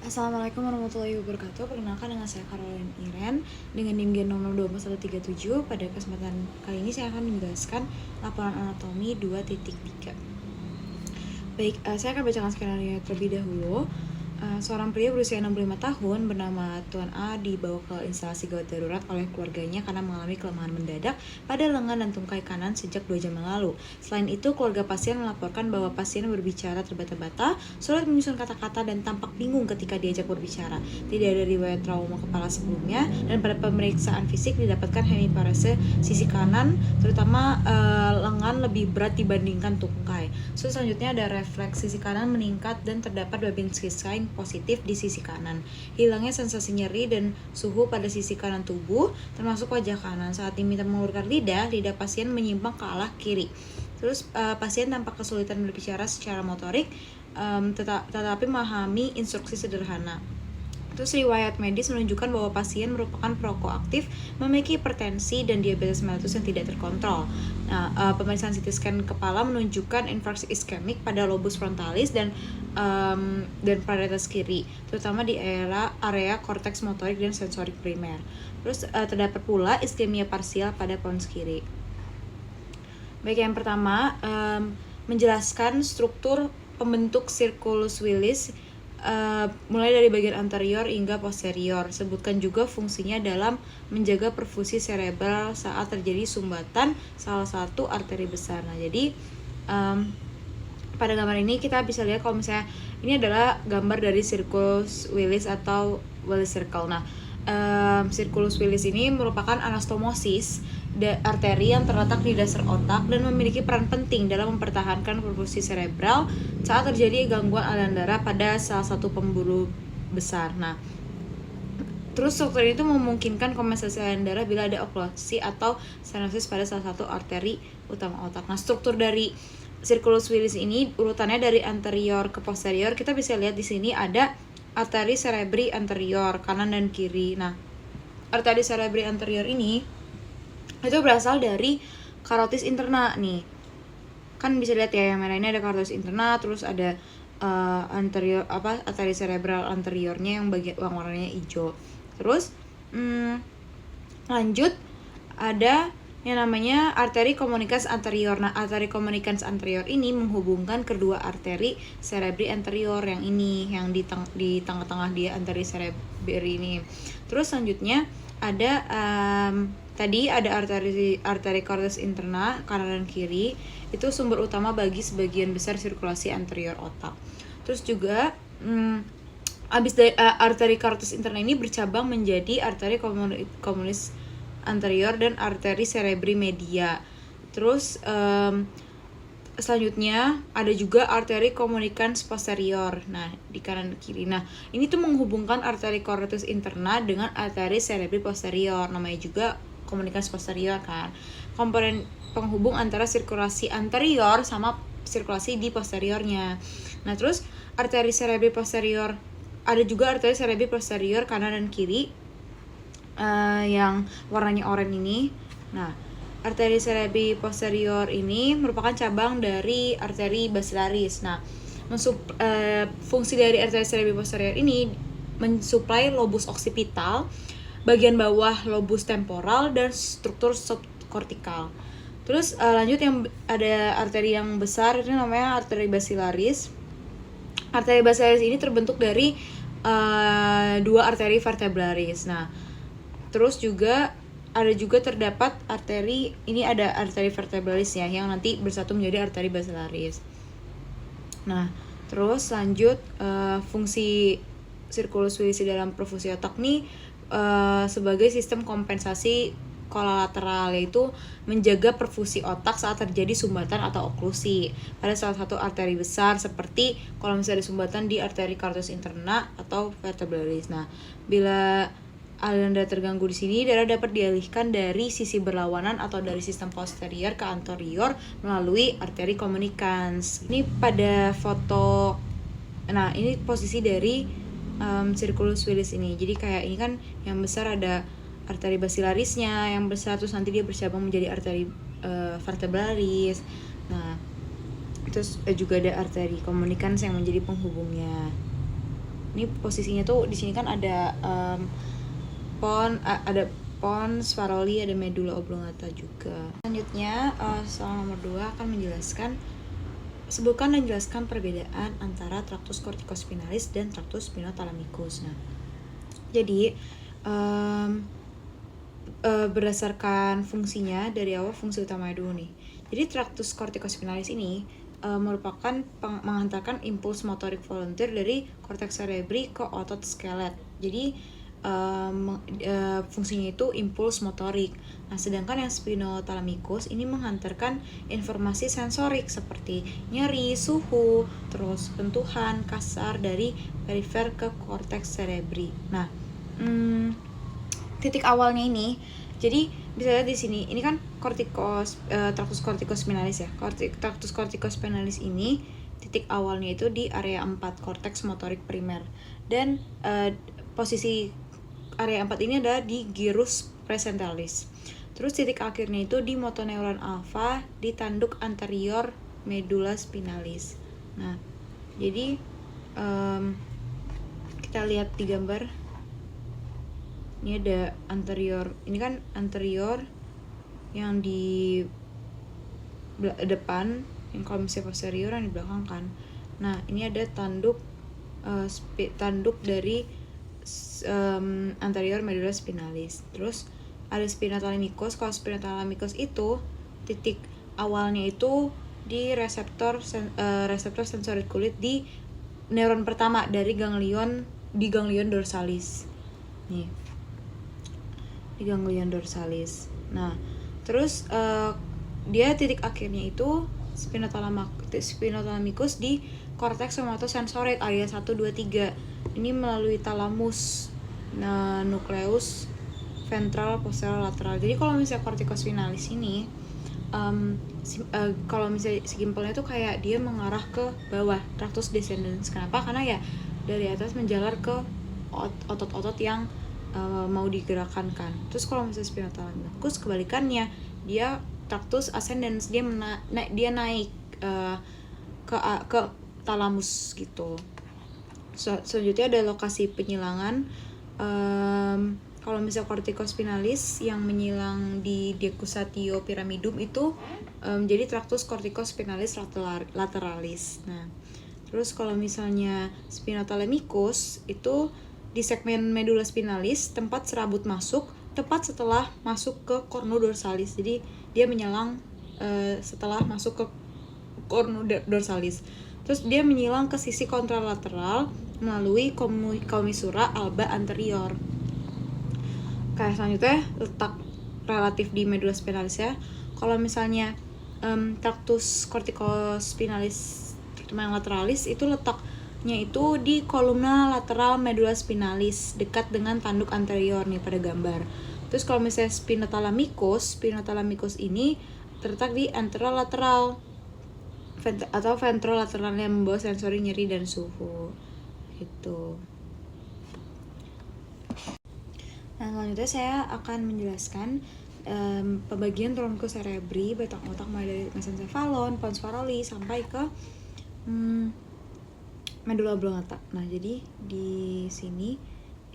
Assalamualaikum warahmatullahi wabarakatuh. Perkenalkan dengan saya Caroline Iren dengan NIM Gen nomor 24137. Pada kesempatan kali ini saya akan menjelaskan laporan anatomi 2.3. Baik, saya akan bacakan skenario terlebih dahulu. Seorang pria berusia 65 tahun bernama Tuan A dibawa ke instalasi gawat darurat oleh keluarganya karena mengalami kelemahan mendadak pada lengan dan tungkai kanan sejak 2 jam yang lalu. Selain itu, keluarga pasien melaporkan bahwa pasien berbicara terbata-bata, sulit menyusun kata-kata, dan tampak bingung ketika diajak berbicara. Tidak ada riwayat trauma kepala sebelumnya, dan pada pemeriksaan fisik didapatkan hemiparese sisi kanan, terutama lengan lebih berat dibandingkan tungkai. Selanjutnya ada refleks sisi kanan meningkat dan terdapat Babinski sign positif di sisi kanan. Hilangnya sensasi nyeri dan suhu pada sisi kanan tubuh, termasuk wajah kanan. Saat diminta mengeluarkan lidah pasien menyimpang ke arah kiri. Terus pasien tampak kesulitan berbicara secara motorik, tetapi memahami instruksi sederhana. Terus riwayat medis menunjukkan bahwa pasien merupakan perokok aktif, memiliki hipertensi dan diabetes mellitus yang tidak terkontrol. Nah, pemeriksaan CT scan kepala menunjukkan infarksi iskemik pada lobus frontalis dan parietas kiri, terutama di area korteks motorik dan sensorik primer. Terus terdapat pula iskemia parsial pada pons kiri. Baik, yang pertama menjelaskan struktur pembentuk circulus Willis. Mulai dari bagian anterior hingga posterior. Sebutkan juga fungsinya dalam menjaga perfusi serebral saat terjadi sumbatan salah satu arteri besar. Nah, jadi pada gambar ini kita bisa lihat kalau misalnya ini adalah gambar dari circulus Willis atau Willis circle. Nah, circulus Willis ini merupakan anastomosis arteri yang terletak di dasar otak dan memiliki peran penting dalam mempertahankan perfusi serebral saat terjadi gangguan aliran darah pada salah satu pembuluh besar. Nah, terus struktur itu memungkinkan kompensasi aliran darah bila ada oklusi atau stenosis pada salah satu arteri utama otak. Nah, struktur dari circulus Willis ini urutannya dari anterior ke posterior. Kita bisa lihat di sini ada arteri cerebri anterior kanan dan kiri. Nah, arteri cerebri anterior ini itu berasal dari carotis interna nih. Kan bisa lihat ya, yang merah ini ada carotis interna, terus ada anterior arteri cerebral anteriornya yang bagian warnanya hijau. Terus lanjut ada yang namanya arteri communicans anterior. Nah, arteri communicans anterior ini menghubungkan kedua arteri cerebri anterior yang ini, yang di tengah-tengah dia arteri cerebri ini. Terus selanjutnya ada tadi ada arteri cortex interna kanan dan kiri, itu sumber utama bagi sebagian besar sirkulasi anterior otak. Terus juga abis dari arteri cortex interna ini bercabang menjadi arteri communis anterior dan arteri cerebri media. Terus selanjutnya ada juga arteri communicans posterior. Nah, di kanan dan kiri. Nah, ini tuh menghubungkan arteri cortex interna dengan arteri cerebri posterior. Namanya juga communicans posterior kan. Komponen penghubung antara sirkulasi anterior sama sirkulasi di posteriornya. Nah, terus arteri cerebri posterior, ada juga arteri cerebri posterior kanan dan kiri yang warnanya oranye ini. Nah, arteri cerebri posterior ini merupakan cabang dari arteri basilaris. Nah, fungsi dari arteri cerebri posterior ini mensuplai lobus occipital, bagian bawah lobus temporal, dan struktur subkortikal. Terus lanjut yang ada arteri yang besar, ini namanya arteri basilaris. Arteri basilaris ini terbentuk dari dua arteri vertebralis. Nah, terus juga ada juga terdapat arteri, ini ada arteri vertebralis ya, yang nanti bersatu menjadi arteri basilaris. Nah, terus lanjut fungsi circulus Willis dalam perfusi otak nih sebagai sistem kompensasi kolateral, yaitu menjaga perfusi otak saat terjadi sumbatan atau oklusi pada salah satu arteri besar, seperti kalau misalnya ada sumbatan di arteri cortex interna atau vertebralis. Nah, bila aliran darah terganggu di sini, darah dapat dialihkan dari sisi berlawanan atau dari sistem posterior ke anterior melalui arteri communicans. Ini pada foto, nah ini posisi dari circulus Willis ini. Jadi kayak ini kan yang besar ada arteri basilarisnya yang besar, terus nanti dia bercabang menjadi arteri vertebralis. Nah, terus juga ada arteri communicans yang menjadi penghubungnya. Ini posisinya tuh di sini kan ada ada pons, faroli, ada medula oblongata juga. Selanjutnya soal nomor 2 akan menjelaskan sebutkan dan jelaskan perbedaan antara traktus corticospinalis dan traktus spinothalamicus. Nah, jadi berdasarkan fungsinya, dari awal fungsi utamanya dulu nih. Jadi traktus corticospinalis ini merupakan menghantarkan impuls motorik volunteer dari korteks cerebri ke otot skelet. Jadi fungsinya itu impuls motorik. Nah, sedangkan yang spinothalamicus ini menghantarkan informasi sensorik seperti nyeri, suhu, terus sentuhan kasar dari perifer ke korteks cerebri. Nah, titik awalnya ini, jadi bisa lihat di sini, ini kan traktus corticospinalis ya. Traktus corticospinalis ini titik awalnya itu di area 4 korteks motorik primer, dan posisi area 4 ini ada di gyrus presentalis. Terus titik akhirnya itu di motoneuron alfa di tanduk anterior medulla spinalis. Nah, jadi kita lihat di gambar. Ini ada anterior. Ini kan anterior yang di depan, yang kalau misalnya posterior yang di belakang kan. Nah, ini ada tanduk dari anterior medulla spinalis. Terus ada spinothalamicus. Kalau spinothalamicus itu titik awalnya itu di reseptor sensorik kulit di neuron pertama dari ganglion dorsalis. Nih, di ganglion dorsalis. Nah, terus dia titik akhirnya itu spinothalamicus di korteks somatosensorik area 1, 2, 3. Ini melalui talamus, nukleus ventral posterior lateral. Jadi kalau misalnya corticospinalis ini kalau misalnya simpelnya tuh kayak dia mengarah ke bawah, traktus descendens. Kenapa? Karena ya dari atas menjalar ke otot-otot yang mau digerakkan kan. Terus kalau misalnya spinothalamicus kebalikannya, dia traktus ascendens, dia naik ke talamus gitu. Selanjutnya ada lokasi penyilangan. Kalau misalnya corticospinalis yang menyilang di decussatio pyramidum itu jadi traktus corticospinalis lateralis. Nah, terus kalau misalnya spinothalamicus itu di segmen medulla spinalis, tempat serabut masuk, tepat setelah masuk ke cornu dorsalis. Jadi dia menyilang setelah masuk ke cornu dorsalis. Terus dia menyilang ke sisi kontralateral melalui commissura alba anterior. Kayak selanjutnya letak relatif di medulla spinalis ya. Kalau misalnya traktus corticospinalis yang lateralis itu letaknya itu di kolumna lateral medulla spinalis dekat dengan tanduk anterior nih pada gambar. Terus kalau misalnya spinothalamicus ini terletak di anterolateral atau ventrolateral yang membawa sensori nyeri dan suhu gitu. Nah, selanjutnya saya akan menjelaskan pembagian tronkus cerebri, batang otak mulai dari mesencephalon, pons faroli sampai ke medulla oblongata. Nah, jadi di sini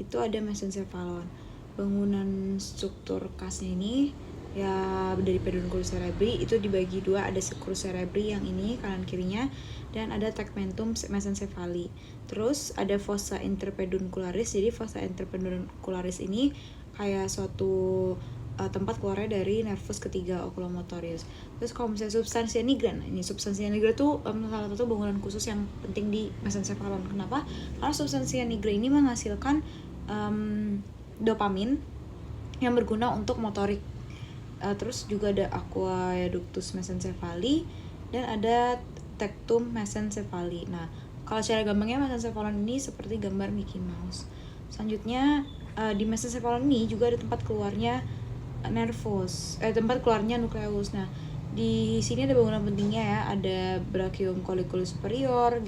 itu ada mesencephalon. Bangunan struktur kasnya ini ya dari pedunculus cerebri itu dibagi dua, ada sulcus cerebri yang ini kanan kirinya dan ada tegmentum mesencephali. Terus ada fossa interpeduncularis. Jadi fossa interpeduncularis ini kayak suatu tempat keluarnya dari nervus ketiga oculomotorius. Terus kalau misalnya substansia nigra, ini substansia nigra tuh salah satu bangunan khusus yang penting di mesencephalon. Kenapa? Karena substansia nigra ini menghasilkan dopamin yang berguna untuk motorik. Terus juga ada aqueductus mesencephali dan ada tectum mesencephali. Nah, kalau secara gampangnya mesencephalon ini seperti gambar Mickey Mouse. Selanjutnya di mesencephalon ini juga ada tempat keluarnya tempat keluarnya nukleus. Nah, di sini ada bangunan pentingnya ya, ada brachium colliculus superior,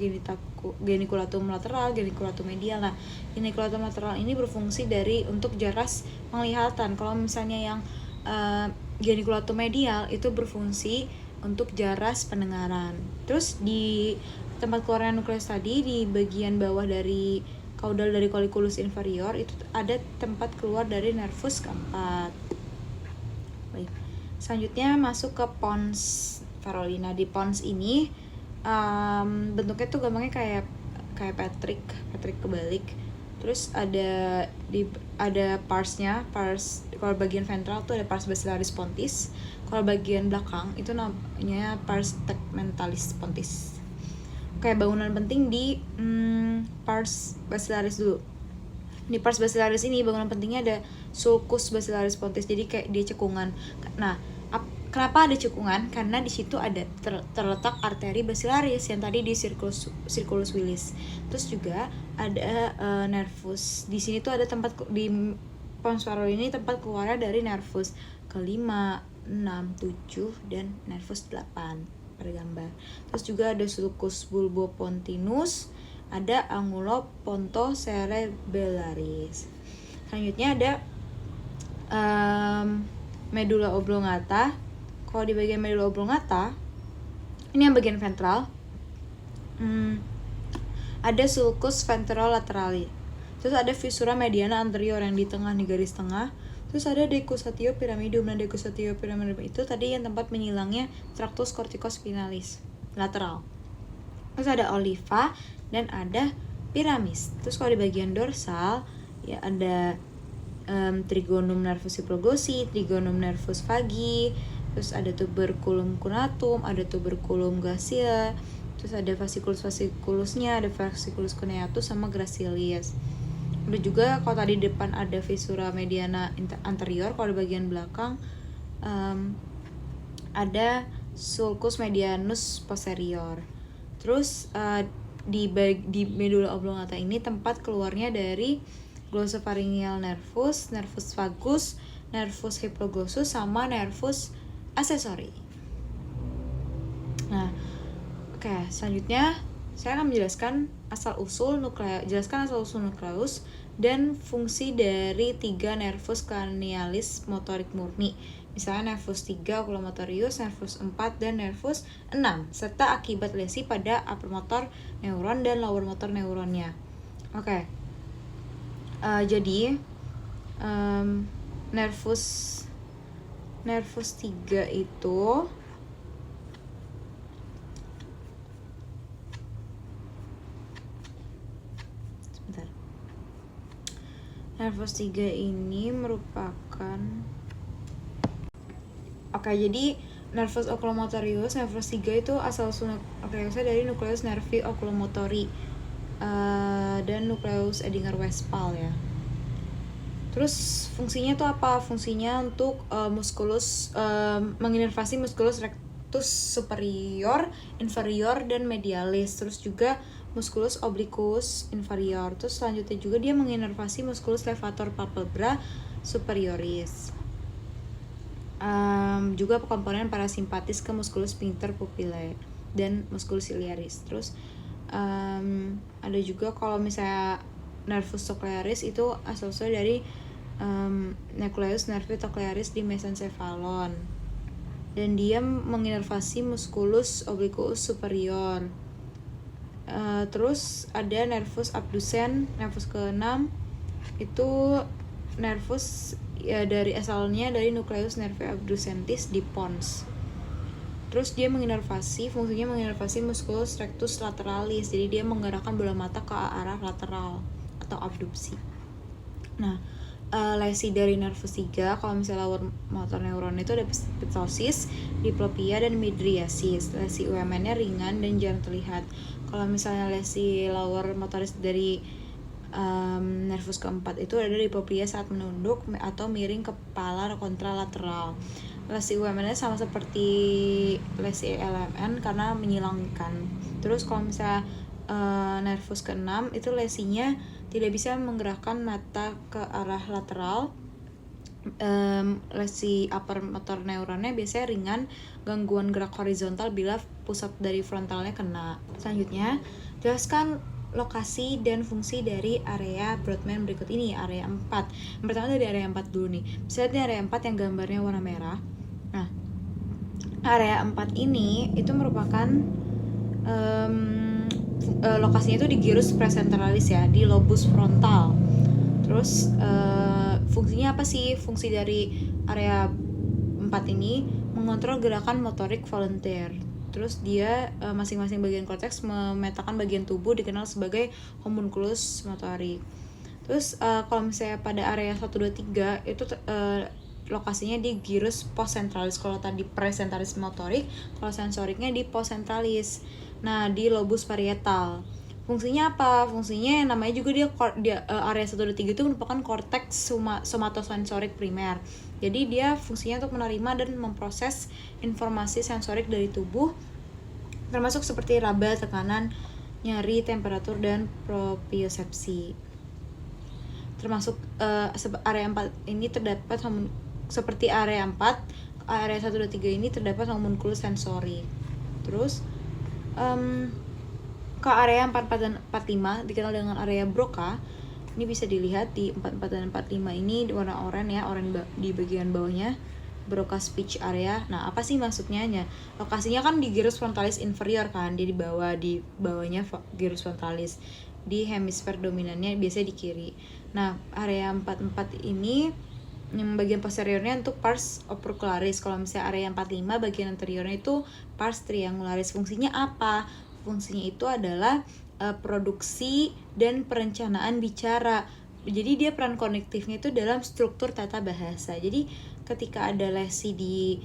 geniculatum lateral, geniculatum medial. Nah, geniculatum lateral ini berfungsi untuk jaras penglihatan. Kalau misalnya yang geniculatum medial itu berfungsi untuk jaras pendengaran. Terus di tempat keluarnya nukleus tadi di bagian bawah dari kaudal dari colliculus inferior itu ada tempat keluar dari nervus keempat. Baik. Selanjutnya masuk ke pons Farolina. Di pons ini bentuknya tuh gampangnya kayak Patrick kebalik. Terus ada parsnya, kalau bagian ventral tuh ada pars bacillaris pontis. Kalau bagian belakang itu namanya pars tegmentalis pontis. Kayak bangunan penting di pars bacillaris dulu. Di pars bacillaris ini bangunan pentingnya ada sulcus bacillaris pontis. Jadi kayak dia cekungan. Nah, kenapa ada cekungan? Karena di situ ada terletak arteri bacillaris yang tadi di circulus Willis. Terus juga ada nervus. Di sini tuh ada tempat di pons Farolina ini tempat keluarnya dari nervus ke-5, 6, 7 dan nervus 8 pada gambar. Terus juga ada sulcus bulbopontinus, ada angulo pontocerebellaris. Selanjutnya ada medulla oblongata. Kalau di bagian medulla oblongata, ini yang bagian ventral, ada sulcus ventrolaterali. Terus ada fissura mediana anterior yang di tengah nih, garis tengah. Terus ada decussatio pyramidum. Nah, decussatio pyramidum itu tadi yang tempat menyilangnya tractus corticospinalis lateral. Terus ada oliva dan ada piramis. Terus kalau di bagian dorsal ya ada trigonum nervus hypoglossy, trigonum nervus vagi, terus ada tuberculum cunatum, ada tuberculum gracile, terus ada fasciculus-fasciculusnya, ada fasciculus cuneatus sama gracilis. Ada juga kalau tadi depan ada fissura mediana anterior, kalau di bagian belakang ada sulcus medianus posterior. Terus di medulla oblongata ini tempat keluarnya dari glossopharyngeal nervus, nervus vagus, nervus hypoglossus sama nervus accessory. Nah, oke, selanjutnya saya akan menjelaskan asal-usul nukleus dan fungsi dari 3 nervus cranialis motorik murni. Misalnya nervus 3 oculomotorius, nervus 4 dan nervus 6, serta akibat lesi pada upper motor neuron dan lower motor neuronnya. Oke. Jadi nervus 3 itu nervus 3 ini merupakan jadi nervus oculomotorius, nervus 3 itu asal-usul nukleusnya dari nucleus nervi oculomotori dan nucleus Edinger-Westphal ya. Terus fungsinya tuh apa? Fungsinya untuk menginervasi musculus rectus superior, inferior dan medialis. Terus juga musculus obliquus inferior. Terus selanjutnya juga dia menginervasi musculus levator palpebra superioris. Juga komponen parasimpatis ke musculus sphincter pupillae dan musculus ciliaris. Terus ada juga kalau misalnya nervus cochlearis itu asal-usul dari nucleus nervi cochlearis di mesencephalon, dan dia menginervasi musculus obliquus superior. Terus ada nervus abducens, nervus ke-6 itu nervus ya dari asalnya dari nucleus nervi abducentis di pons. Terus dia fungsinya menginervasi musculus rectus lateralis, jadi dia menggerakkan bola mata ke arah lateral atau abduksi. Nah, lesi dari nervus 3 kalau misalnya lower motor neuron itu ada ptosis, diplopia dan midriasis. Lesi UMN-nya ringan dan jarang terlihat. Kalau misalnya lesi lower motoris dari nervus keempat itu ada diplopia saat menunduk atau miring kepala kontralateral. Lesi UMN-nya sama seperti lesi LMN karena menyilangkan. Terus kalau misalnya nervus ke-6 itu lesinya tidak bisa menggerakkan mata ke arah lateral. Lesi upper motor neuronnya biasanya ringan, gangguan gerak horizontal bila pusat dari frontalnya kena. Selanjutnya, jelaskan lokasi dan fungsi dari area Brodmann berikut ini, area 4. Yang pertama dari area 4 dulu nih. Bisa lihat di area 4 yang gambarnya warna merah. Nah, area 4 ini itu merupakan lokasinya itu di gyrus presenteralis ya, di lobus frontal. Terus fungsinya apa sih? Fungsi dari area 4 ini mengontrol gerakan motorik volunteer. Terus dia masing-masing bagian korteks memetakan bagian tubuh dikenal sebagai homunculus motorik. Terus kalau misalnya pada area 1, 2, 3 itu lokasinya di gyrus postcentralis. Kalau tadi presentalis motorik, kalau sensoriknya di postcentralis. Nah, di lobus parietal. Fungsinya apa? Fungsinya namanya juga dia area 1, 2, 3 itu merupakan korteks somatosensorik primer. Jadi dia fungsinya untuk menerima dan memproses informasi sensorik dari tubuh, termasuk seperti raba, tekanan, nyeri, temperatur, dan propriosepsi. Termasuk area 4 ini terdapat seperti area 4, area 1, 2, 3 ini terdapat homunculus sensori. Terus ke area 44 dan 45 dikenal dengan area Broca. Ini bisa dilihat di 44 dan 45 ini warna oranye ya, oranye di bagian bawahnya, Broca speech area. Nah, apa sih maksudnya? Lokasinya kan di gyrus frontalis inferior kan, dia di bawahnya gyrus frontalis. Di hemisfer dominannya biasanya di kiri. Nah, area 44 ini yang bagian posteriornya untuk pars opercularis. Kalau misalnya area 45 bagian anteriornya itu pars triangularis. Fungsinya apa? Fungsinya itu adalah produksi dan perencanaan bicara. Jadi dia peran konektifnya itu dalam struktur tata bahasa. Jadi ketika ada lesi di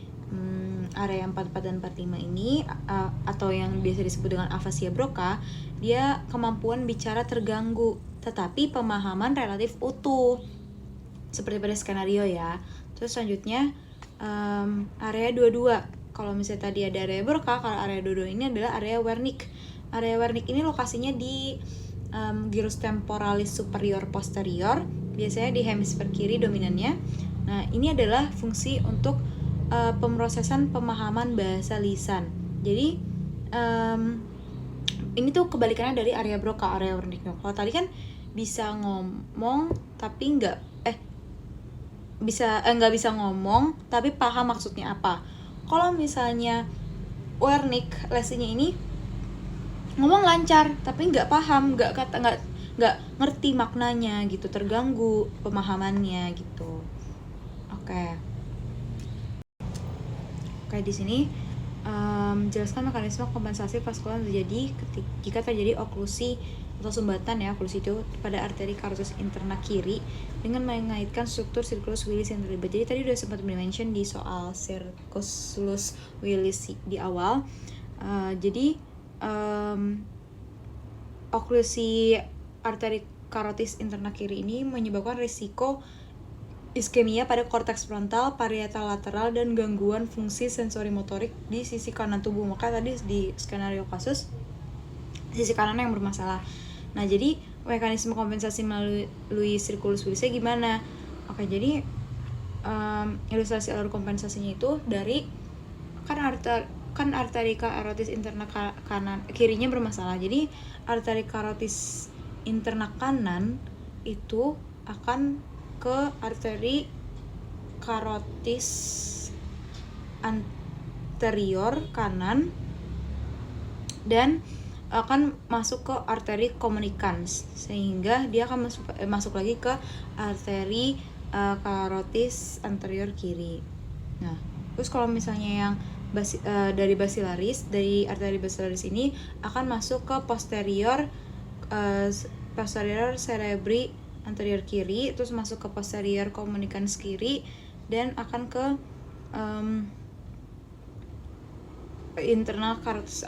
area 44 dan 45 ini atau yang biasa disebut dengan afasia Broca, dia kemampuan bicara terganggu, tetapi pemahaman relatif utuh. Seperti pada skenario ya. Terus selanjutnya area 22. Kalau misalnya tadi ada area Broca, kalau area 22 ini adalah area Wernicke. Area Wernicke ini lokasinya di gyrus temporalis superior posterior, biasanya di hemisfer kiri dominannya. Nah, ini adalah fungsi untuk pemrosesan pemahaman bahasa lisan. Jadi ini tuh kebalikannya dari area Broca, area Wernicke. Kalau tadi kan bisa ngomong tapi nggak bisa ngomong tapi paham maksudnya apa. Kalau misalnya Wernicke lesinya ini ngomong lancar tapi nggak paham, nggak ngerti maknanya gitu, terganggu pemahamannya gitu. Oke, di sini jelaskan mekanisme kompensasi vaskular terjadi jika terjadi oklusi atau sumbatan ya. Oklusi itu pada arteri karotis interna kiri dengan mengaitkan struktur sirkulus Willis yang terlibat. Jadi tadi udah sempat mention di soal sirkulus Willis di awal. Jadi oklusi arteri karotis interna kiri ini menyebabkan risiko iskemia pada korteks frontal, parietal lateral, dan gangguan fungsi sensori motorik di sisi kanan tubuh. Maka tadi di skenario kasus sisi kanan yang bermasalah. Nah, jadi mekanisme kompensasi melalui sirkulus Willisnya gimana? Oke, jadi ilustrasi alur kompensasinya itu dari kan arteri karotis interna kanan kirinya bermasalah. Jadi arteri karotis interna kanan itu akan ke arteri karotis anterior kanan dan akan masuk ke arteri communicans, sehingga dia akan masuk lagi ke arteri karotis anterior kiri. Nah, terus kalau misalnya yang dari arteri basilaris ini akan masuk ke posterior cerebri anterior kiri, terus masuk ke posterior communicans kiri, dan akan ke internal carotis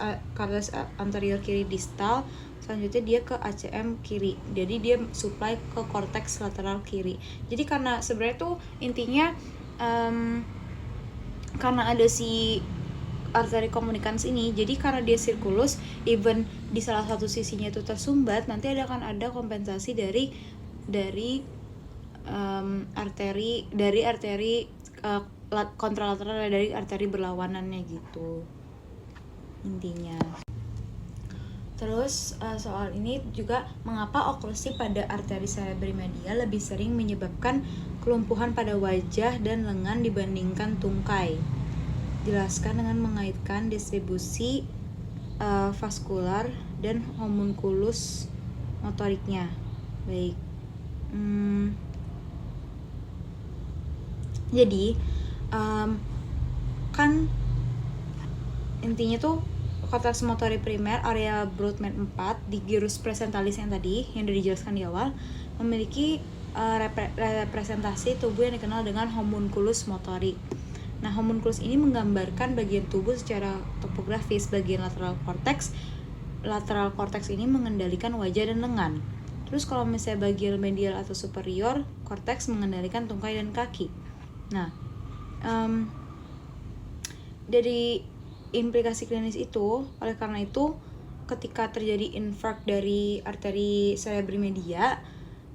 anterior kiri distal. Selanjutnya dia ke ACM kiri, jadi dia supply ke korteks lateral kiri. Jadi karena sebenarnya tuh intinya karena ada si arteri komunikans ini, jadi karena dia sirkulus, even di salah satu sisinya itu tersumbat, nanti akan ada kompensasi dari arteri kontralateral, dari arteri berlawanannya gitu intinya. Terus soal ini juga mengapa oklusi pada arteri cerebri medial lebih sering menyebabkan kelumpuhan pada wajah dan lengan dibandingkan tungkai. Jelaskan dengan mengaitkan distribusi vaskular dan homunculus motoriknya. Baik. Jadi kan intinya tuh korteks motorik primer area Brodmann 4 di gyrus presentalis yang tadi yang udah dijelaskan di awal memiliki representasi tubuh yang dikenal dengan homunculus motorik. Nah, homunculus ini menggambarkan bagian tubuh secara topografis. Bagian lateral cortex ini mengendalikan wajah dan lengan. Terus kalau misalnya bagian medial atau superior cortex mengendalikan tungkai dan kaki. Nah, dari implikasi klinis itu, oleh karena itu ketika terjadi infark dari arteri cerebri media,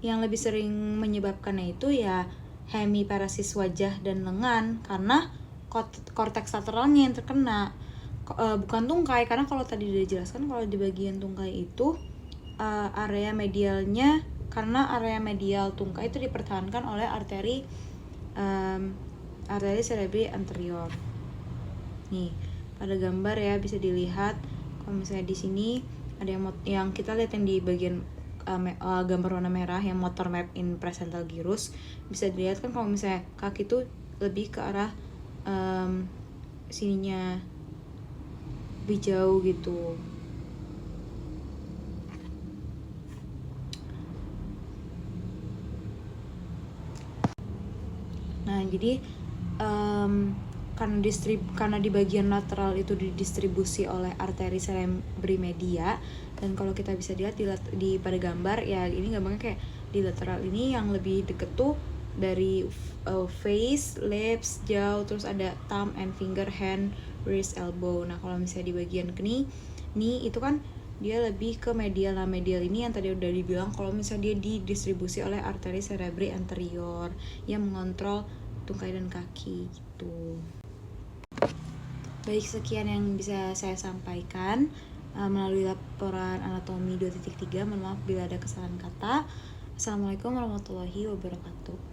yang lebih sering menyebabkannya itu ya hemiparesis wajah dan lengan karena korteks lateralnya yang terkena, bukan tungkai. Karena kalau tadi udah dijelaskan kalau di bagian tungkai itu area medialnya, karena area medial tungkai itu dipertahankan oleh arteri cerebri anterior. Nih pada gambar ya bisa dilihat kalau misalnya di sini ada yang kita lihat yang di bagian gambar warna merah yang motor map in presental gyrus, bisa dilihat kan kalau misalnya kaki itu lebih ke arah sininya lebih jauh gitu. Nah jadi karena di bagian lateral itu didistribusi oleh arteri cerebri media, dan kalau kita bisa lihat di pada gambar ya ini gambarnya kayak di lateral ini yang lebih deket tuh dari face, lips, jaw, terus ada thumb and finger, hand, wrist, elbow. Nah kalau misalnya di bagian knee itu kan dia lebih ke medial. Nah medial ini yang tadi udah dibilang kalau misalnya dia didistribusi oleh arteri cerebri anterior yang mengontrol tungkai dan kaki gitu. Baik, sekian yang bisa saya sampaikan melalui laporan anatomi 2.3. Mohon maaf bila ada kesalahan kata. Assalamualaikum warahmatullahi wabarakatuh.